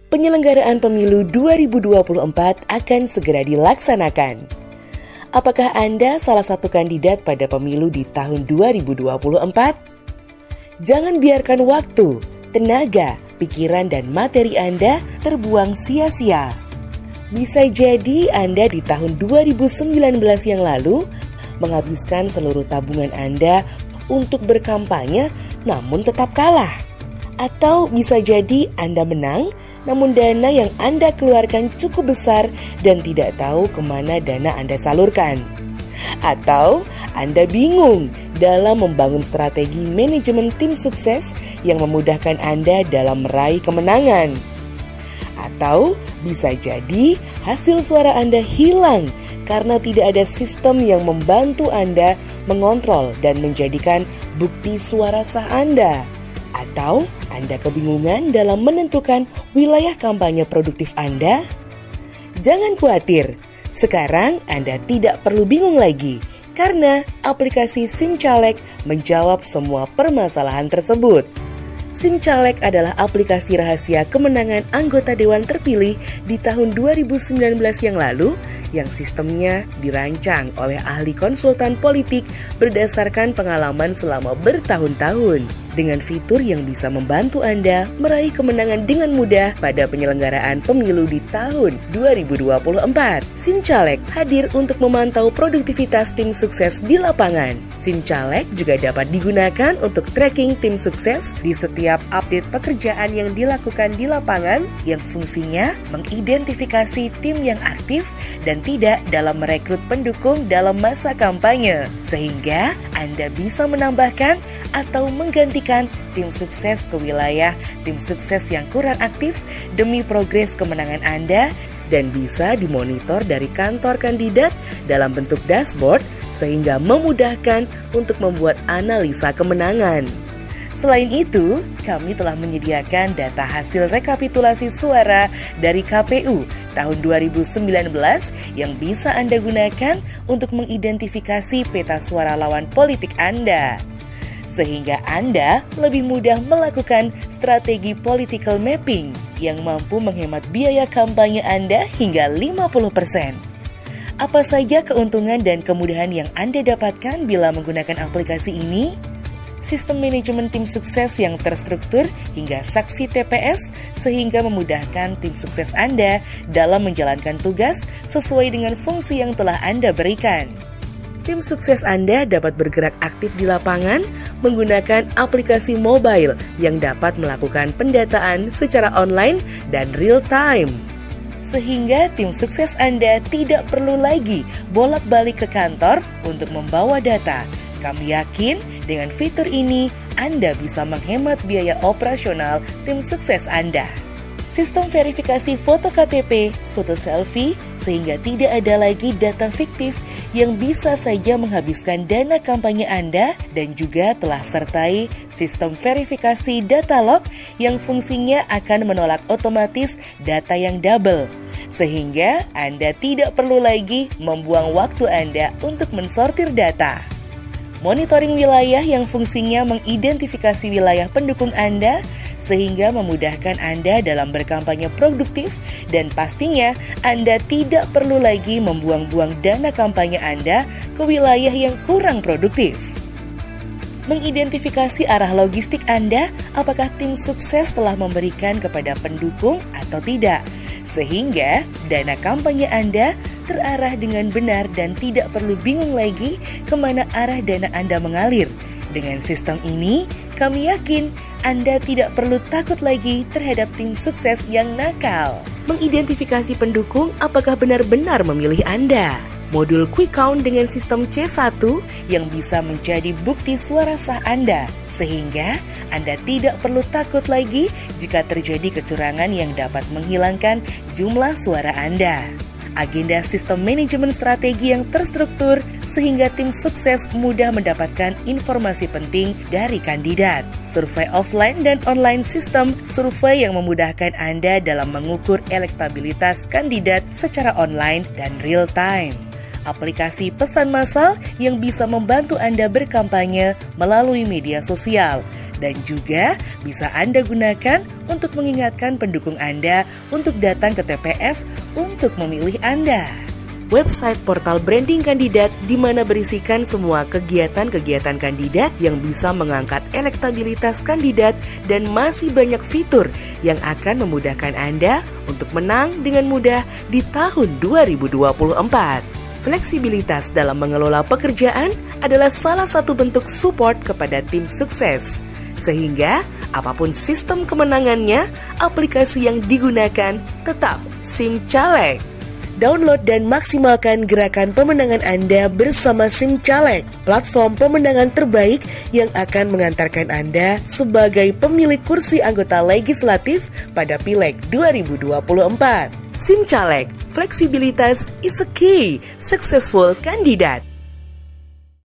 Penyelenggaraan pemilu 2024 akan segera dilaksanakan. Apakah Anda salah satu kandidat pada pemilu di tahun 2024? Jangan biarkan waktu, tenaga, pikiran dan materi Anda terbuang sia-sia. Bisa jadi Anda di tahun 2019 yang lalu menghabiskan seluruh tabungan Anda untuk berkampanye namun tetap kalah. Atau bisa jadi Anda menang namun dana yang Anda keluarkan cukup besar dan tidak tahu kemana dana Anda salurkan. Atau Anda bingung dalam membangun strategi manajemen tim sukses yang memudahkan Anda dalam meraih kemenangan. Atau bisa jadi hasil suara Anda hilang karena tidak ada sistem yang membantu Anda mengontrol dan menjadikan bukti suara sah Anda. Atau Anda kebingungan dalam menentukan wilayah kampanye produktif Anda? Jangan khawatir, sekarang Anda tidak perlu bingung lagi karena aplikasi SimCaleg menjawab semua permasalahan tersebut. SimCaleg adalah aplikasi rahasia kemenangan anggota Dewan terpilih di tahun 2019 yang lalu yang sistemnya dirancang oleh ahli konsultan politik berdasarkan pengalaman selama bertahun-tahun. Dengan fitur yang bisa membantu Anda meraih kemenangan dengan mudah pada penyelenggaraan pemilu di tahun 2024. SimCaleg hadir untuk memantau produktivitas tim sukses di lapangan. SimCaleg juga dapat digunakan untuk tracking tim sukses di setiap update pekerjaan yang dilakukan di lapangan yang fungsinya mengidentifikasi tim yang aktif dan tidak dalam merekrut pendukung dalam masa kampanye. Sehingga Anda bisa menambahkan atau menggantikan tim sukses ke wilayah tim sukses yang kurang aktif demi progres kemenangan Anda dan bisa dimonitor dari kantor kandidat dalam bentuk dashboard sehingga memudahkan untuk membuat analisa kemenangan. Selain itu, kami telah menyediakan data hasil rekapitulasi suara dari KPU tahun 2019 yang bisa Anda gunakan untuk mengidentifikasi peta suara lawan politik Anda. Sehingga Anda lebih mudah melakukan strategi political mapping yang mampu menghemat biaya kampanye Anda hingga 50%. Apa saja keuntungan dan kemudahan yang Anda dapatkan bila menggunakan aplikasi ini? Sistem manajemen tim sukses yang terstruktur hingga saksi TPS sehingga memudahkan tim sukses Anda dalam menjalankan tugas sesuai dengan fungsi yang telah Anda berikan. Tim sukses Anda dapat bergerak aktif di lapangan menggunakan aplikasi mobile yang dapat melakukan pendataan secara online dan real time. Sehingga tim sukses Anda tidak perlu lagi bolak-balik ke kantor untuk membawa data. Kami yakin dengan fitur ini Anda bisa menghemat biaya operasional tim sukses Anda. Sistem verifikasi foto KTP, foto selfie, sehingga tidak ada lagi data fiktif yang bisa saja menghabiskan dana kampanye Anda dan juga telah sertai sistem verifikasi data log yang fungsinya akan menolak otomatis data yang double. Sehingga Anda tidak perlu lagi membuang waktu Anda untuk mensortir data. Monitoring wilayah yang fungsinya mengidentifikasi wilayah pendukung Anda sehingga memudahkan Anda dalam berkampanye produktif dan pastinya Anda tidak perlu lagi membuang-buang dana kampanye Anda ke wilayah yang kurang produktif. Mengidentifikasi arah logistik Anda, apakah tim sukses telah memberikan kepada pendukung atau tidak, sehingga dana kampanye Anda terarah dengan benar dan tidak perlu bingung lagi kemana arah dana Anda mengalir. Dengan sistem ini, kami yakin Anda tidak perlu takut lagi terhadap tim sukses yang nakal. Mengidentifikasi pendukung apakah benar-benar memilih Anda. Modul Quick Count dengan sistem C1 yang bisa menjadi bukti suara sah Anda, sehingga Anda tidak perlu takut lagi jika terjadi kecurangan yang dapat menghilangkan jumlah suara Anda. Agenda sistem manajemen strategi yang terstruktur sehingga tim sukses mudah mendapatkan informasi penting dari kandidat. Survei offline dan online sistem survei yang memudahkan Anda dalam mengukur elektabilitas kandidat secara online dan real time. Aplikasi pesan massal yang bisa membantu Anda berkampanye melalui media sosial. Dan juga bisa Anda gunakan untuk mengingatkan pendukung Anda untuk datang ke TPS untuk memilih Anda. Website portal branding kandidat di mana berisikan semua kegiatan-kegiatan kandidat yang bisa mengangkat elektabilitas kandidat dan masih banyak fitur yang akan memudahkan Anda untuk menang dengan mudah di tahun 2024. Fleksibilitas dalam mengelola pekerjaan adalah salah satu bentuk support kepada tim sukses. Sehingga apapun sistem kemenangannya, aplikasi yang digunakan tetap SimCaleg. Download dan maksimalkan gerakan pemenangan Anda bersama SimCaleg, platform pemenangan terbaik yang akan mengantarkan Anda sebagai pemilik kursi anggota legislatif pada Pileg 2024. SimCaleg, fleksibilitas is a key, successful kandidat.